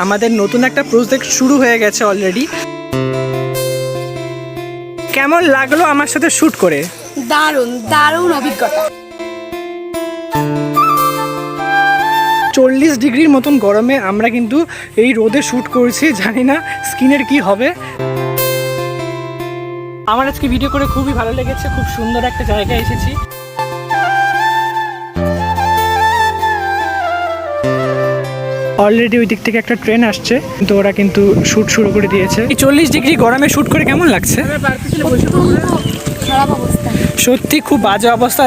আমাদের নতুন একটা প্রজেক্ট শুরু হয়ে গেছে অলরেডি। কেমন লাগলো আমার সাথে শুট করে? দারুণ দারুণ অভিজ্ঞতা। 40 ডিগ্রির মতন গরমে আমরা কিন্তু এই রোদে শ্যুট করছি, জানি না স্কিনের কি হবে। আমার আজকে ভিডিও করে খুবই ভালো লেগেছে, খুব সুন্দর একটা জায়গায় এসেছি। অলরেডি ওই দিক থেকে একটা ট্রেন আসছে, কিন্তু ওরা কিন্তু শ্যুট শুরু করে দিয়েছে। এই 40 ডিগ্রি গরমে শ্যুট করে কেমন লাগছে? খারাপ অবস্থা, সত্যি খুব বাজে অবস্থা।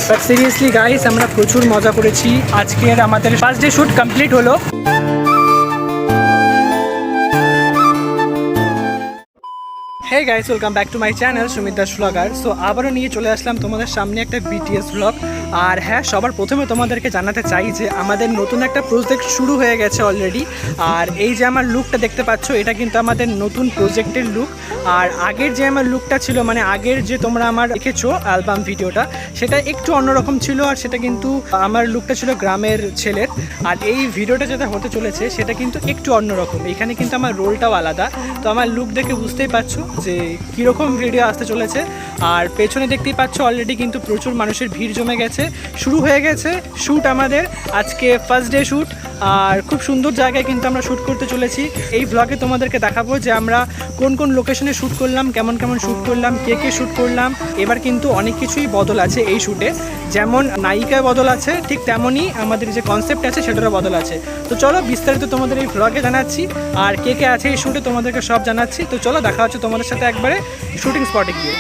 বাট সিরিয়াসলি গাইস, আমরা প্রচুর মজা করেছি। আজকের আমাদের ফার্স্ট ডে শ্যুট কমপ্লিট হলো। Hey guys, welcome back to my channel Sumit Das blogger. So আবারও নিয়ে চলে আসলাম তোমাদের সামনে একটা বিটিএস ব্লগ। আর হ্যাঁ, সবার প্রথমে তোমাদেরকে জানাতে চাই যে আমাদের নতুন একটা প্রজেক্ট শুরু হয়ে গেছে অলরেডি। আর এই যে আমার লুকটা দেখতে পাচ্ছ, এটা কিন্তু আমাদের নতুন প্রজেক্টের লুক। আর আগের যে আমার লুকটা ছিল, মানে আগের যে তোমরা আমার দেখেছো অ্যালবাম ভিডিওটা, সেটা একটু অন্যরকম ছিল। আর সেটা কিন্তু আমার লুকটা ছিল গ্রামের ছেলের। আর এই ভিডিওটা যেটা হতে চলেছে সেটা কিন্তু একটু অন্যরকম। এখানে কিন্তু আমার রোলটাও আলাদা। তো আমার লুক দেখে বুঝতেই পারছো যে কীরকম ভিডিও আসতে চলেছে। আর পেছনে দেখতেই পাচ্ছ অলরেডি কিন্তু প্রচুর মানুষের ভিড় জমে গেছে। শুরু হয়ে গেছে শ্যুট আমাদের, আজকে ফার্স্ট ডে শ্যুট। আর খুব সুন্দর জায়গায় কিন্তু আমরা শ্যুট করতে চলেছি। এই ব্লগে তোমাদেরকে দেখাবো যে আমরা কোন কোন লোকেশনে শ্যুট করলাম, কেমন কেমন শ্যুট করলাম, কে কে শ্যুট করলাম। এবার কিন্তু অনেক কিছুই বদল আছে এই শ্যুটে। যেমন নায়িকায় বদল আছে, ঠিক তেমনই আমাদের যে কনসেপ্ট আছে সেটারও বদল আছে। তো চলো বিস্তারিত তোমাদের এই ব্লগে জানাচ্ছি। আর কে কে আছে এই শ্যুটে তোমাদেরকে সব জানাচ্ছি। তো চলো দেখা হচ্ছে তোমাদের সাথে একবারে শুটিং স্পটে গিয়ে।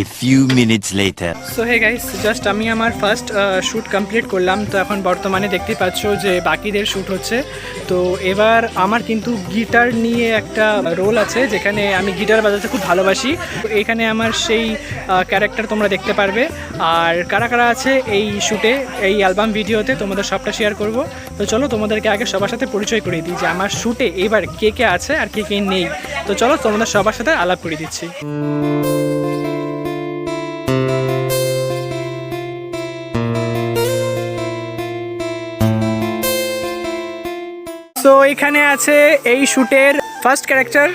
A few minutes later. So hey guys, just আমি আমার ফার্স্ট শ্যুট কমপ্লিট করলাম। তো এখন বর্তমানে দেখতেই পাচ্ছ যে বাকিদের শ্যুট হচ্ছে। তো এবার আমার কিন্তু গিটার নিয়ে একটা রোল আছে, যেখানে আমি গিটার বাজাতে খুব ভালোবাসি। তো এখানে আমার সেই ক্যারেক্টার তোমরা দেখতে পারবে। আর কারা কারা আছে এই শ্যুটে, এই অ্যালবাম ভিডিওতে, তোমাদের সবটা শেয়ার করব। তো চলো তোমাদেরকে আগে সবার সাথে পরিচয় করিয়ে দিই যে আমার শ্যুটে এবার কে কে আছে আর কে কে নেই। তো চলো তোমাদের সবার সাথে আলাপ করে দিচ্ছি। তো এখানে আছে এই শ্যুটের ফার্স্ট ক্যারেক্টার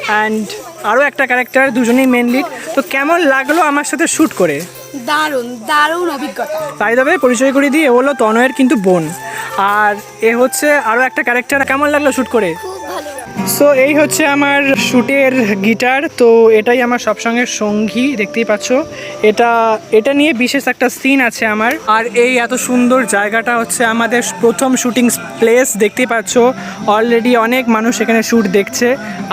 অ্যান্ড আরও একটা ক্যারেক্টার, দুজনেই মেন লিড। তো কেমন লাগলো আমার সাথে শ্যুট করে? দারুণ দারুণ অভিজ্ঞতা। তাই তবে পরিচয় করে দিই, এ হলো তনয়ের কিন্তু বোন। আর এ হচ্ছে আরও একটা ক্যারেক্টার। কেমন লাগলো শ্যুট করে? খুব ভালো। সো এই হচ্ছে আমার শ্যুটের গিটার। তো এটাই আমার সবসঙ্গে সঙ্গী, দেখতেই পাচ্ছ। এটা নিয়ে বিশেষ একটা সিন আছে আমার। আর এই এত সুন্দর জায়গাটা হচ্ছে আমাদের প্রথম শুটিং প্লেস, দেখতেই পাচ্ছ। অলরেডি অনেক মানুষ এখানে শ্যুট দেখছে।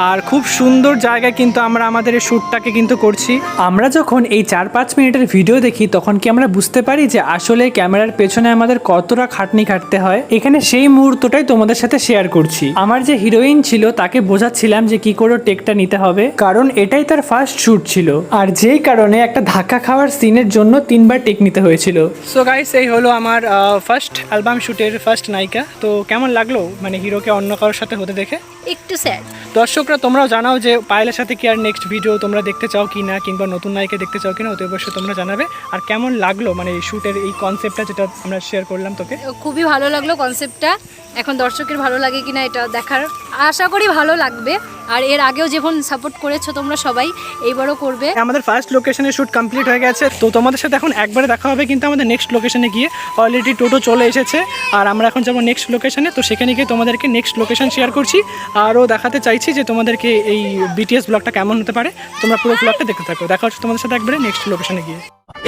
আর খুব সুন্দর জায়গায় কিন্তু আমরা আমাদের এই শ্যুটটাকে কিন্তু করছি। আমরা যখন এই 4-5 মিনিটের ভিডিও দেখি, তখন কি আমরা বুঝতে পারি যে আসলে ক্যামেরার পেছনে আমাদের কতটা খাটনি খাটতে হয়। এখানে সেই মুহূর্তটাই তোমাদের সাথে শেয়ার করছি। আমার যে হিরোইন ছিল তাকে বোঝাচ্ছিলাম যে কি করে টেকটা নিতে হবে, কারণ এটাই তার ফার্স্ট শ্যুট ছিল। আর যেই কারণে একটা ধাক্কা খাওয়ার সিনের জন্য 3বার টেক নিতে হয়েছিল। সো গাইস, এই হলো আমার ফার্স্ট অ্যালবাম শ্যুটের ফার্স্ট নায়িকা। তো কেমন লাগলো মানে হিরোকে অন্য কারোর সাথে হতে দেখে? একটু স্যাড। দর্শকরা তোমরাও জানাও যে পায়েলের সাথে কি আর নেক্সট ভিডিও তোমরা দেখতে চাও কি না, কিংবা নতুন নায়িকা দেখতে চাও কিনা, অতি অবশ্যই তোমরা জানাবে। আর কেমন লাগলো মানে এই শ্যুটের এই কনসেপ্টটা যেটা আমরা শেয়ার করলাম তোকে? খুবই ভালো লাগলো কনসেপ্টটা। এখন দর্শকের ভালো লাগে কিনা এটা দেখার, আশা করি ভালো লাগবে। আর এর আগেও যেমন সাপোর্ট করেছো তোমরা সবাই, এইবারও করবে। আমাদের ফার্স্ট লোকেশনে শ্যুট কমপ্লিট হয়ে গেছে। তো তোমাদের সাথে এখন একবারে দেখা হবে কিন্তু আমাদের নেক্সট লোকেশনে গিয়ে। অলরেডি টোটো চলে এসেছে আর আমরা এখন যাবো নেক্সট লোকেশনে। তো সেখানে গিয়ে তোমাদেরকে নেক্সট লোকেশন শেয়ার করছি। আরও দেখাতে চাইছি যে তোমাদেরকে এই বিটিএস ব্লগটা কেমন হতে পারে। তোমরা পুরো ব্লগটা দেখতে থাকো। দেখা হচ্ছে তোমাদের সাথে একবারে নেক্সট লোকেশনে গিয়ে।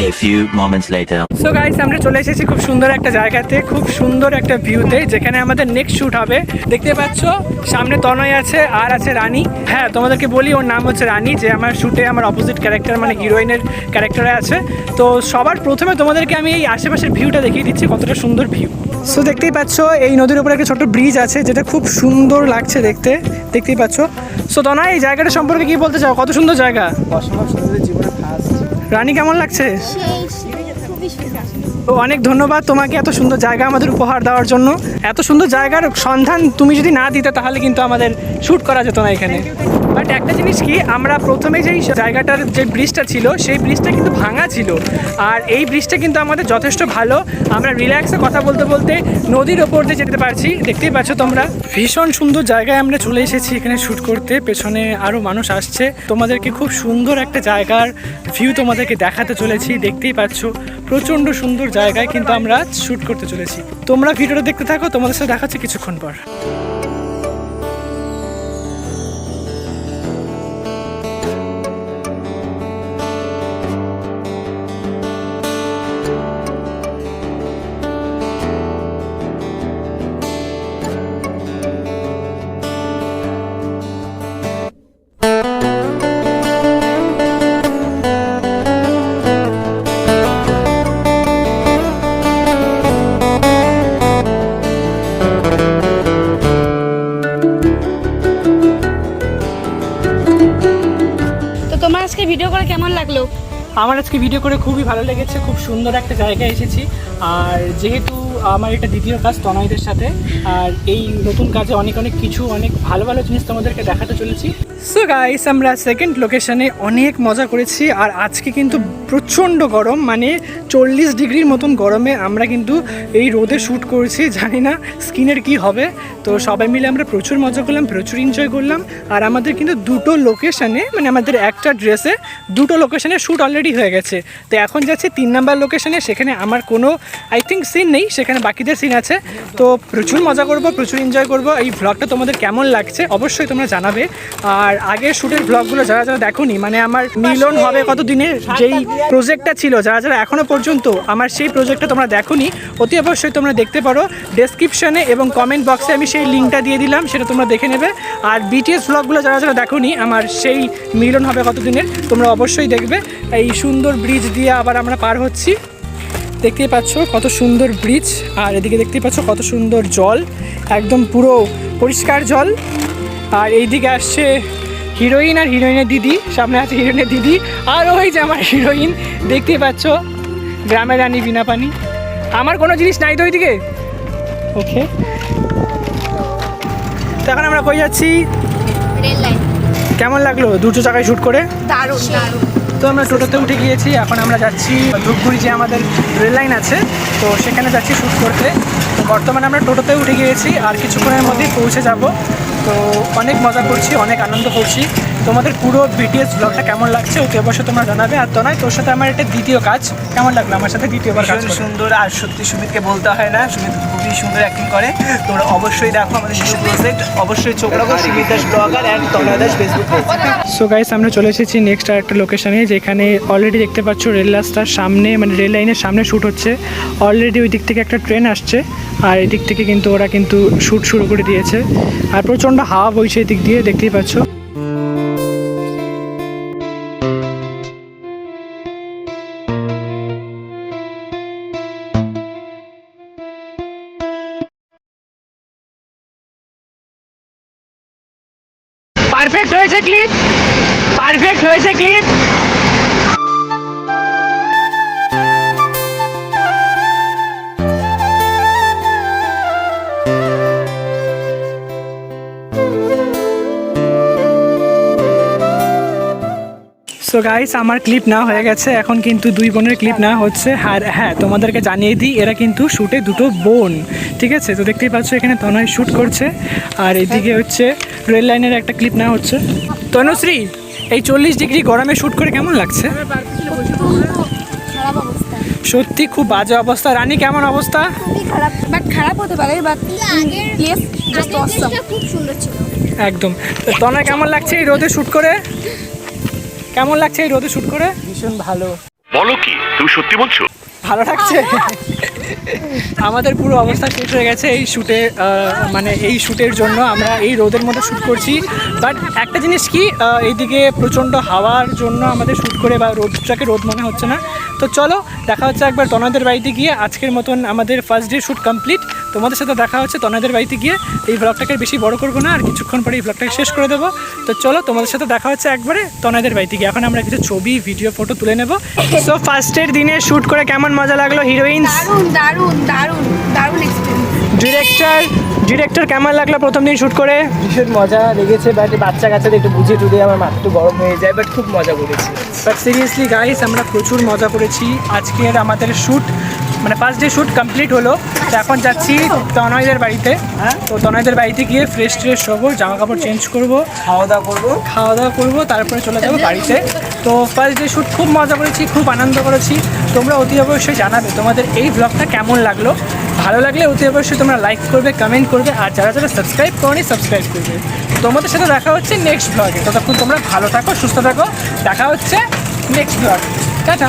A few moments later. So guys, আমরা চলে এসেছি খুব সুন্দর একটা জায়গাতে, খুব সুন্দর একটা ভিউতে, যেখানে আমাদের নেক্সট শ্যুট হবে। দেখতে পাচ্ছ সামনে তনয় আছে আর আছে রানী। হ্যাঁ, তোমাদেরকে বলি ওর নাম হচ্ছে রানী, যে আমার শ্যুটে আমার অপোজিট ক্যারেক্টার মানে হিরোইনের ক্যারেক্টারে আছে। তো সবার প্রথমে তোমাদেরকে আমি এই আশেপাশের ভিউটা দেখিয়ে দিচ্ছি, কতটা সুন্দর ভিউ। সো দেখতেই পাচ্ছ এই নদীর উপরে একটা ছোট্ট ব্রিজ আছে, যেটা খুব সুন্দর লাগছে দেখতে, দেখতেই পাচ্ছ। সো তনয়, এই জায়গাটা সম্পর্কে কি বলতে চাও? কত সুন্দর জায়গা। অসম্ভব সুন্দর, জীবনে ফার্স্ট। রানী কেমন লাগছে? খুবই সুন্দর। তো অনেক ধন্যবাদ তোমাকে এত সুন্দর জায়গা আমাদের উপহার দেওয়ার জন্য। এত সুন্দর জায়গার সন্ধান তুমি যদি না দিতে তাহলে কিন্তু আমাদের শ্যুট করা যেত না এখানে। বাট একটা জিনিস কি, আমরা প্রথমে যেই জায়গাটার যে ব্রিজটা ছিল সেই ব্রিজটা কিন্তু ভাঙা ছিল, আর এই ব্রিজটা কিন্তু আমাদের যথেষ্ট ভালো। আমরা রিল্যাক্সে কথা বলতে বলতে নদীর ওপর দিয়ে যেতে পারছি, দেখতেই পাচ্ছ তোমরা। ভীষণ সুন্দর জায়গায় আমরা চলে এসেছি এখানে শ্যুট করতে। পেছনে আরও মানুষ আসছে, তোমাদেরকে খুব সুন্দর একটা জায়গার ভিউ তোমাদেরকে দেখাতে চলেছি। দেখতেই পাচ্ছ প্রচণ্ড সুন্দর জায়গায় কিন্তু আমরা শ্যুট করতে চলেছি। তোমরা ভিডিওটা দেখতে থাকো, তোমাদের সাথে দেখাচ্ছি কিছুক্ষণ পর। তো তোমার আজকে ভিডিও করে কেমন লাগলো? আমার আজকে ভিডিও করে খুবই ভালো লেগেছে, খুব সুন্দর একটা জায়গায় এসেছি। আর যেহেতু আমার এটা দ্বিতীয় কাজ তনয়দের সাথে, আর এই নতুন কাজে অনেক অনেক কিছু অনেক ভালো ভালো জিনিস তোমাদেরকে দেখাতে চলেছি। সো গাইস, আমরা সেকেন্ড লোকেশনে অনেক মজা করেছি। আর আজকে কিন্তু প্রচণ্ড গরম, মানে 40 ডিগ্রির মতন গরমে আমরা কিন্তু এই রোদে শ্যুট করেছি। জানি না স্কিনের কি হবে। তো সবাই মিলে আমরা প্রচুর মজা করলাম, প্রচুর এনজয় করলাম। আর আমাদের কিন্তু দুটো লোকেশনে, মানে আমাদের একটা ড্রেসে দুটো লোকেশনে শ্যুট অলরেডি হয়ে গেছে। তো এখন যাচ্ছি 3 নাম্বার লোকেশনে, সেখানে আমার কোনো আই থিঙ্ক সিন নেই, সেখানে বাকিদের সিন আছে। তো প্রচুর মজা করব, প্রচুর এনজয় করব। এই ভ্লগটা তোমাদের কেমন লাগছে অবশ্যই তোমরা জানাবে। আর আগের শ্যুটের ভ্লগগুলো যারা যারা দেখোনি, মানে আমার মিলন হবে কত দিনের যেই প্রজেক্টটা ছিল, যারা যারা এখনও পর্যন্ত আমার সেই প্রজেক্টটা তোমরা দেখোনি, অতি অবশ্যই তোমরা দেখতে পারো। ডেসক্রিপশনে এবং কমেন্ট বক্সে আমি সেই লিঙ্কটা দিয়ে দিলাম, সেটা তোমরা দেখে নেবে। আর বিটিএস ভ্লগগুলো যারা যারা দেখোনি আমার সেই মিলন হবে কত দিনের, তোমরা অবশ্যই দেখবে। এই সুন্দর ব্রিজ দিয়ে আবার আমরা পার হচ্ছি, দেখতেই পাচ্ছ কত সুন্দর ব্রিজ। আর এদিকে দেখতেই পাচ্ছ কত সুন্দর জল, একদম পুরো পরিষ্কার জল। আর এইদিকে আসছে হিরোইন আর হিরোইনের দিদি, সামনে আছে হিরোইনের দিদি, আর ওই যে আমার হিরোইন, দেখতেই পাচ্ছ গ্রামের রানী বিনা পানি। আমার কোনো জিনিস নাই তো ওইদিকে। ওকে, তো এখন আমরা কই যাচ্ছি? Rail line. কেমন লাগলো দুটো জায়গায় শ্যুট করে? দারুণ দারুণ। তো আমরা টোটোতে উঠে গিয়েছি, এখন আমরা যাচ্ছি ধূপগুড়ি যে আমাদের রেল লাইন আছে, তো সেখানে যাচ্ছি শ্যুট করতে। তো বর্তমানে আমরা টোটোতে উঠে গিয়েছি, আর কিছুক্ষণের মধ্যেই পৌঁছে যাব। তো অনেক মজা করছি, অনেক আনন্দ করছি। তোমাদের পুরো বিটিএস ব্লগটা কেমন লাগছে অতি অবশ্যই তোমরা জানাবে। আর তো নয়, তোর সাথে আমার এটা দ্বিতীয় কাজ, কেমন লাগলো আমার সাথে দ্বিতীয়বার কাজ? সুন্দর। আর সত্যি সুমিতকে বলতে হয় না, সুমিত খুবই সুন্দর অ্যাক্টিং করে। তোমরা অবশ্যই দেখো আমাদের শিশু প্রজেক্ট, অবশ্যই চোখ রাখো Sumit Das blogger and Tanay Das Facebook page. So guys, আমরা চলে এসেছি নেক্সট আর একটা লোকেশনে, যেখানে অলরেডি দেখতে পাচ্ছ রেল রাস্তার সামনে, মানে রেল লাইনের সামনে শ্যুট হচ্ছে। অলরেডি ওই দিক থেকে একটা ট্রেন আসছে, আর এই দিক থেকে কিন্তু ওরা কিন্তু শ্যুট শুরু করে দিয়েছে। আর প্রচণ্ড হাওয়া বইছে এদিক দিয়ে, দেখতেই পাচ্ছ। পারফেক্ট হয়েছে ক্লিপ, পারফেক্ট হয়েছে ক্লিপ। সো গাইস, আমার ক্লিপ না হয়ে গেছে, এখন কিন্তু দুই বোনের ক্লিপ না হচ্ছে। আর হ্যাঁ, তোমাদেরকে জানিয়ে দিই এরা কিন্তু শ্যুটে দুটো বোন, ঠিক আছে? তো দেখতেই পাচ্ছ এখানে তনয় শ্যুট করছে, আর এদিকে হচ্ছে রেল লাইনের একটা ক্লিপ না হচ্ছে। তনুশ্রী, এই 40 ডিগ্রি গরমে শ্যুট করে কেমন লাগছে? খারাপ অবস্থা, সত্যি খুব বাজে অবস্থা। রানী, কেমন অবস্থা? খুবই খারাপ, বাট খারাপ হতে পারে, বাট প্লেস জাস্ট অসম। খুব সুন্দর ছিল একদম। তো তনয়, কেমন লাগছে এই রোদে শ্যুট করে? কেমন লাগছে এই রোদে শ্যুট করে? ভীষণ ভালো। বলো কি, তুমি সত্যি বলছো? ভালো লাগছে। আমাদের পুরো অবস্থা শেষ হয়ে গেছে এই শ্যুটে, মানে এই শ্যুটের জন্য আমরা এই রোদের মধ্যে শ্যুট করছি। বাট একটা জিনিস কি, এইদিকে প্রচণ্ড হাওয়ার জন্য আমাদের শ্যুট করে, বা রোদটাকে রোদ মনে হচ্ছে না, তো চলো দেখা হচ্ছে একবার তনয়দের বাড়িতে গিয়ে। আজকের মতন আমাদের ফার্স্ট ডে শ্যুট কমপ্লিট। তোমাদের সাথে দেখা হচ্ছে তনয়দের বাড়িতে গিয়ে। এই ব্লগটাকে বেশি বড় করবো না, আর কিছুক্ষণ পরে এই ব্লগটাকে শেষ করে দেবো। তো চলো তোমাদের সাথে দেখা হচ্ছে একবারে তনয়দের বাড়িতে গিয়ে। এখন আমরা কিছু ছবি ভিডিও ফটো তুলে নেবো। সো ফার্স্টের দিনে শ্যুট করে কেমন মজা লাগলো হিরোইনস? দারুণ দারুণ দারুণ দারুণ এক্সপিরিয়েন্স। ডিরেক্টর কেমন লাগলো প্রথম দিন শ্যুট করে? ভীষণ মজা লেগেছে, বাট বাচ্চা কাচ্চাদের একটু বুঝিয়ে টুঝিয়ে আমার মাথা একটু গরম হয়ে যায়, বাট খুব মজা করেছি। বাট সিরিয়াসলি গাইস, আমরা প্রচুর মজা করেছি। আজকের আমাদের শ্যুট মানে ফার্স্ট ডে শ্যুট কমপ্লিট হলো। তো এখন যাচ্ছি তনয়দের বাড়িতে। হ্যাঁ, তো তনয়দের বাড়িতে গিয়ে ফ্রেশ ট্রেশ হবো, জামা কাপড় চেঞ্জ করবো, খাওয়া দাওয়া করবো। তারপরে চলে যাবো বাড়িতে। তো ফার্স্ট ডে শ্যুট খুব মজা করেছি, খুব আনন্দ করেছি। তোমরা অতি অবশ্যই জানাবে তোমাদের এই ব্লগটা কেমন লাগলো। ভালো লাগলে অতি অবশ্যই তোমরা লাইক করবে, কমেন্ট করবে, আর যারা যারা সাবস্ক্রাইব করনি সাবস্ক্রাইব করবে। তোমাদের সাথে দেখা হচ্ছে নেক্সট ব্লগে। ততক্ষণ তোমরা ভালো থাকো, সুস্থ থাকো। দেখা হচ্ছে নেক্সট ব্লগে। টাটা।